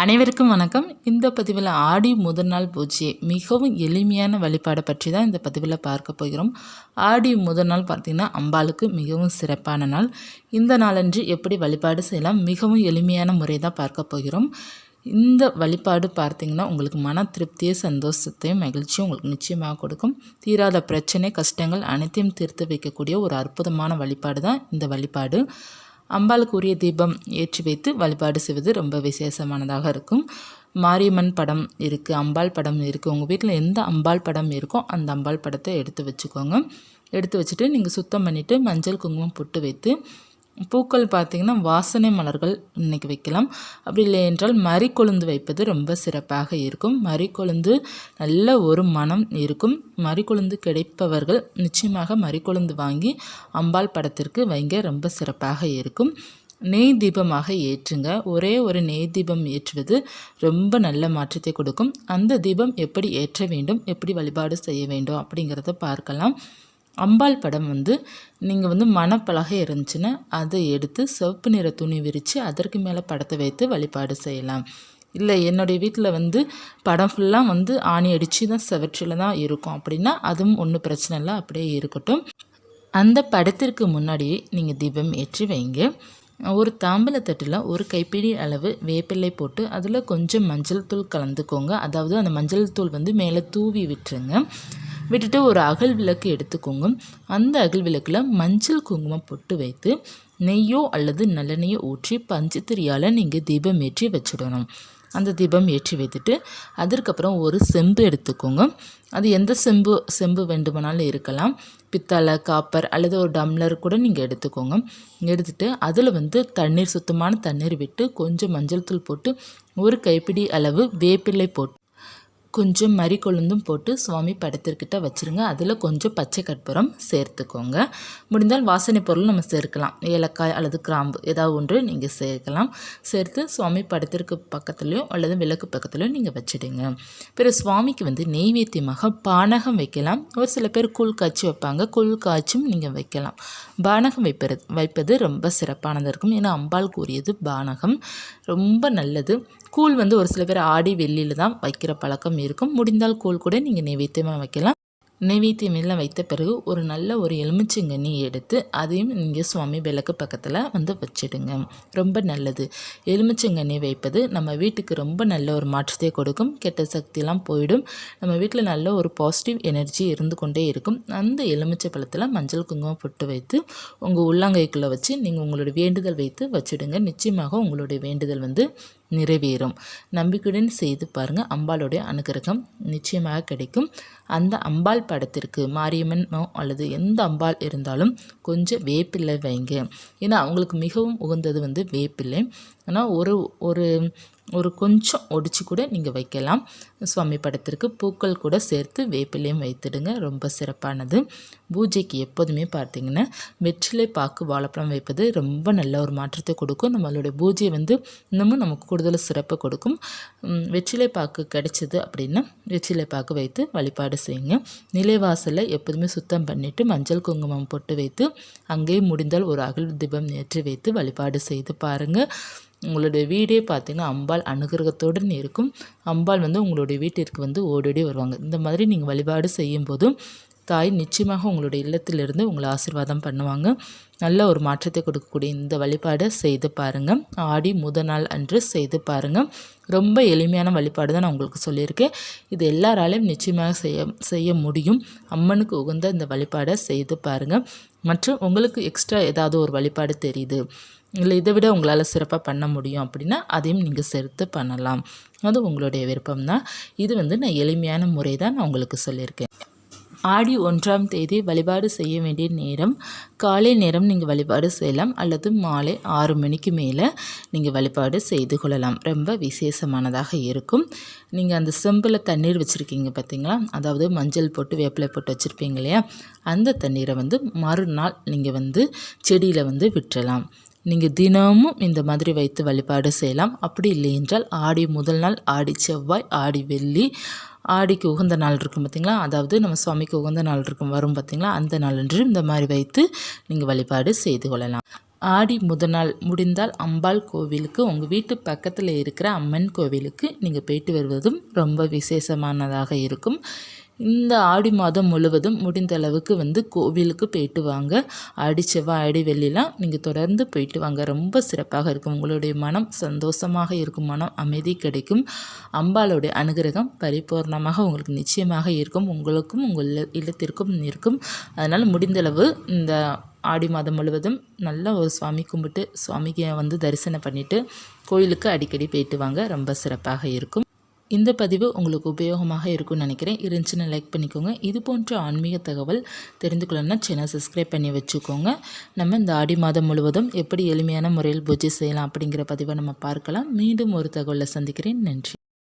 அனைவருக்கும் வணக்கம். இந்த பதிவில் ஆடி முதல் நாள் பூஜை மிகவும் எளிமையான வழிபாடை பற்றி தான் இந்த பதிவில் பார்க்க போகிறோம். ஆடி முதல் நாள் பார்த்திங்கன்னா அம்பாளுக்கு மிகவும் சிறப்பான நாள். இந்த நாளன்று எப்படி வழிபாடு செய்யலாம், மிகவும் எளிமையான முறை தான் பார்க்க போகிறோம். இந்த வழிபாடு பார்த்திங்கன்னா உங்களுக்கு மன திருப்தியை, சந்தோஷத்தையும் மகிழ்ச்சியும் உங்களுக்கு நிச்சயமாக கொடுக்கும். தீராத பிரச்சனை, கஷ்டங்கள் அனைத்தையும் தீர்த்து வைக்கக்கூடிய ஒரு அற்புதமான வழிபாடு தான் இந்த வழிபாடு. அம்பாளுக்கு உரிய தீபம் ஏற்றி வைத்து வழிபாடு செய்வது ரொம்ப விசேஷமானதாக இருக்கும். மாரியம்மன் படம் இருக்குது, அம்பாள் படம் இருக்குது. உங்கள் வீட்டில் எந்த அம்பாள் படம் இருக்கோ அந்த அம்பாள் படத்தை எடுத்து வச்சுக்கோங்க. எடுத்து வச்சுட்டு நீங்கள் சுத்தம் பண்ணிவிட்டு மஞ்சள் குங்குமம் பொட்டு வைத்து, பூக்கள் பார்த்திங்கன்னா வாசனை மலர்கள் இன்றைக்கி வைக்கலாம். அப்படி இல்லை என்றால் மறிக்கொழுந்து வைப்பது ரொம்ப சிறப்பாக இருக்கும். மறிக்கொழுந்து நல்ல ஒரு மனம் இருக்கும். மறிக்கொழுந்து கிடைப்பவர்கள் நிச்சயமாக மறிக்கொழுந்து வாங்கி அம்பாள் படத்திற்கு வைங்க, ரொம்ப சிறப்பாக இருக்கும். நெய் தீபமாக ஏற்றுங்க. ஒரே ஒரு நெய் தீபம் ஏற்றுவது ரொம்ப நல்ல மாற்றத்தை கொடுக்கும். அந்த தீபம் எப்படி ஏற்ற வேண்டும், எப்படி வழிபாடு செய்ய வேண்டும் அப்படிங்கிறத பார்க்கலாம். அம்பாள் படம் நீங்கள் மணப்பலகை இருந்துச்சுன்னா அதை எடுத்து சிவப்பு நிற துணி விரித்து அதற்கு மேலே படத்தை வைத்து வழிபாடு செய்யலாம். இல்லை என்னுடைய வீட்டில் படம் ஃபுல்லாக ஆணி அடித்து தான் செவற்றில் தான் இருக்கும் அப்படின்னா அதுவும் ஒன்றும் பிரச்சனை இல்லை, அப்படியே இருக்கட்டும். அந்த படத்திற்கு முன்னாடியே நீங்கள் தீபம் ஏற்றி வைங்க. ஒரு தாம்பலத்தட்டில் ஒரு கைப்பிடி அளவு வேப்பிலை போட்டு அதில் கொஞ்சம் மஞ்சள் தூள் கலந்துக்கோங்க. அதாவது அந்த மஞ்சள் தூள் மேலே தூவி விட்டுருங்க. விட்டுட்டு ஒரு அகல் விளக்கு எடுத்துக்கோங்க. அந்த அகல் விளக்கில் மஞ்சள் குங்குமம் பொட்டு வைத்து நெய்யோ அல்லது நல்லெண்ணெய்யோ ஊற்றி பஞ்சத்திரியால் நீங்கள் தீபம் ஏற்றி வச்சிடணும். அந்த தீபம் ஏற்றி வைத்துட்டு அதற்கப்புறம் ஒரு செம்பு எடுத்துக்கோங்க. அது எந்த செம்பு வேண்டுமானாலும் இருக்கலாம். பித்தளை, காப்பர் அல்லது ஒரு டம்ளர் கூட நீங்கள் எடுத்துக்கோங்க. எடுத்துகிட்டு அதில் தண்ணீர், சுத்தமான தண்ணீர் விட்டு கொஞ்சம் மஞ்சள் தூள் போட்டு ஒரு கைப்பிடி அளவு வேப்பிலை போட்டு கொஞ்சம் மறிக்கொழுந்தும் போட்டு சுவாமி படத்திற்கிட்ட வச்சுருங்க. அதில் கொஞ்சம் பச்சை கற்பூரம் சேர்த்துக்கோங்க. முடிந்தால் வாசனை பொருள் நம்ம சேர்க்கலாம். ஏலக்காய் அல்லது கிராம்பு ஏதாவது ஒன்று நீங்கள் சேர்க்கலாம். சேர்த்து சுவாமி படத்திற்கு பக்கத்துலேயோ அல்லது விளக்கு பக்கத்துலையோ நீங்கள் வச்சுடுங்க. பிறகு சுவாமிக்கு நெய்வேத்தியமாக பானகம் வைக்கலாம். ஒரு சில பேர் கூழ் காய்ச்சி வைப்பாங்க. கூழ் காய்ச்சும் நீங்கள் வைக்கலாம். பானகம் வைப்பது ரொம்ப சிறப்பானதாக இருக்கும். ஏன்னா அம்பாள் கூறியது பானகம் ரொம்ப நல்லது. கூழ் ஒரு சில பேர் ஆடி வெள்ளியில் தான் வைக்கிற பழக்கம் இருக்கும். முடிந்தால் கூழ் கூட நீங்கள் நைவேத்தியமாக வைக்கலாம். நைவேத்தியம் எல்லாம் வைத்த பிறகு ஒரு நல்ல ஒரு எலுமிச்சங்கண்ணி எடுத்து அதையும் நீங்கள் சுவாமி விளக்கு பக்கத்தில் வச்சிடுங்க. ரொம்ப நல்லது. எலுமிச்சங்கண்ணி வைப்பது நம்ம வீட்டுக்கு ரொம்ப நல்ல ஒரு மாற்றத்தை கொடுக்கும். கெட்ட சக்தியெல்லாம் போயிடும். நம்ம வீட்டில் நல்ல ஒரு பாசிட்டிவ் எனர்ஜி இருந்து கொண்டே இருக்கும். அந்த எலுமிச்சை பழத்தில் மஞ்சள் குங்குமம் பொட்டு வைத்து உங்கள் உள்ளங்கைக்குள்ளே வச்சு நீங்கள் உங்களுடைய வேண்டுதல் வைத்து வச்சுடுங்க. நிச்சயமாக உங்களுடைய வேண்டுதல் நிறைவேறும். நம்பிக்கையுடன் செய்து பாருங்கள். அம்பாளுடைய அனுகிரகம் நிச்சயமாக கிடைக்கும். அந்த அம்பாள் படத்திற்கு மாரியம்மன் அல்லது எந்த அம்பாள் இருந்தாலும் கொஞ்சம் வேப்பிலை வைங்க. ஏன்னா அவங்களுக்கு மிகவும் உகந்தது வேப்பிலை. ஆனால் ஒரு கொஞ்சம் ஒடிச்சு கூட நீங்கள் வைக்கலாம். சுவாமி படத்திற்கு பூக்கள் கூட சேர்த்து வேப்பிலையும் வைத்துடுங்க. ரொம்ப சிறப்பானது. பூஜைக்கு எப்போதுமே பார்த்திங்கன்னா வெற்றிலை பாக்கு வாழைப்பழம் வைப்பது ரொம்ப நல்ல ஒரு மாற்றத்தை கொடுக்கும். நம்மளுடைய பூஜை இன்னமும் நமக்கு கூடுதல் சிறப்பு கொடுக்கும். வெற்றிலை பாக்கு கிடைச்சது அப்படின்னா வெற்றிலை பாக்கு வைத்து வழிபாடு செய்யுங்க. நிலைவாசலை எப்போதுமே சுத்தம் பண்ணிவிட்டு மஞ்சள் குங்குமம் பொட்டு வைத்து அங்கேயே முடிந்தால் ஒரு அகல் தீபம் ஏற்றி வைத்து வழிபாடு செய்து பாருங்கள். உங்களுடைய வீடே பார்த்திங்கன்னா அம்பாள் அனுகிரகத்துடன் இருக்கும். அம்பாள் உங்களுடைய வீட்டிற்கு ஓடோடி வருவாங்க. இந்த மாதிரி நீங்கள் வழிபாடு செய்யும்போதும் தாய் நிச்சயமாக உங்களுடைய இல்லத்திலிருந்து உங்களை ஆசீர்வாதம் பண்ணுவாங்க. நல்ல ஒரு மாற்றத்தை கொடுக்கக்கூடிய இந்த வழிபாடை செய்து பாருங்கள். ஆடி முதல் நாள் அன்று செய்து பாருங்கள். ரொம்ப எளிமையான வழிபாடு தான் நான் உங்களுக்கு சொல்லியிருக்கேன். இது எல்லாராலையும் நிச்சயமாக செய்ய முடியும். அம்மனுக்கு உகந்த இந்த வழிபாடை செய்து பாருங்கள். மற்றும் உங்களுக்கு எக்ஸ்ட்ரா ஏதாவது ஒரு வழிபாடு தெரியுது, இல்லை இதை விட உங்களால் சிறப்பாக பண்ண முடியும் அப்படின்னா அதையும் நீங்கள் சேர்த்து பண்ணலாம். அது உங்களுடைய விருப்பம் தான். இது நான் எளிமையான முறை தான் நான் உங்களுக்கு சொல்லியிருக்கேன். ஆடி 1ஆம் தேதி வழிபாடு செய்ய வேண்டிய நேரம் காலை நேரம் நீங்கள் வழிபாடு செய்யலாம். அல்லது மாலை 6 மணிக்கு மேலே நீங்கள் வழிபாடு செய்து கொள்ளலாம். ரொம்ப விசேஷமானதாக இருக்கும். நீங்கள் அந்த செம்பில் தண்ணீர் வச்சுருக்கீங்க பார்த்தீங்களா, அதாவது மஞ்சள் போட்டு வேப்பிலை போட்டு வச்சுருப்பீங்க இல்லையா, அந்த தண்ணீரை மறுநாள் நீங்கள் செடியில் விட்டுறலாம். நீங்கள் தினமும் இந்த மாதிரி வைத்து வழிபாடு செய்யலாம். அப்படி இல்லை என்றால் ஆடி முதல் நாள், ஆடி செவ்வாய், ஆடி வெள்ளி, ஆடிக்கு உகந்த நாள் இருக்கும் பார்த்திங்களா, அதாவது நம்ம சுவாமிக்கு உகந்த நாள் இருக்கும் வரும் பார்த்திங்களா, அந்த நாளன்று இந்த மாதிரி வைத்து நீங்கள் வழிபாடு செய்து கொள்ளலாம். ஆடி முதல் நாள் முடிந்தால் அம்பாள் கோவிலுக்கு உங்கள் வீட்டு பக்கத்தில் இருக்கிற அம்மன் கோவிலுக்கு நீங்கள் போயிட்டு வருவதும் ரொம்ப விசேஷமானதாக இருக்கும். இந்த ஆடி மாதம் முழுவதும் முடிந்த அளவுக்கு கோவிலுக்கு போயிட்டு வாங்க. ஆடி செவ்வாய் ஆடி வெள்ளிலாம் நீங்கள் தொடர்ந்து போயிட்டு வாங்க. ரொம்ப சிறப்பாக இருக்கும். உங்களுடைய மனம் சந்தோஷமாக இருக்கும், மனம் அமைதி கிடைக்கும். அம்பாளுடைய அனுகிரகம் பரிபூர்ணமாக உங்களுக்கு நிச்சயமாக இருக்கும். உங்களுக்கும் உங்கள் இல்லத்திற்கும் இருக்கும். அதனால் முடிந்தளவு இந்த ஆடி மாதம் முழுவதும் நல்ல ஒரு சுவாமி கும்பிட்டு சுவாமிக்கு தரிசனம் பண்ணிவிட்டு கோயிலுக்கு அடிக்கடி போயிட்டு வாங்க. ரொம்ப சிறப்பாக இருக்கும். இந்த பதிவு உங்களுக்கு உபயோகமாக இருக்கும்னு நினைக்கிறேன். இருந்துச்சுன்னு லைக் பண்ணிக்கோங்க. இது போன்ற ஆன்மீக தகவல் தெரிந்து கொள்ளணும்னா சேனல் சப்ஸ்கிரைப் பண்ணி வச்சுக்கோங்க. நம்ம இந்த ஆடி மாதம் முழுவதும் எப்படி எளிமையான முறையில் பூஜை செய்யலாம் அப்படிங்கிற பதிவை நம்ம பார்க்கலாம். மீண்டும் ஒரு தகவலை சந்திக்கிறேன். நன்றி.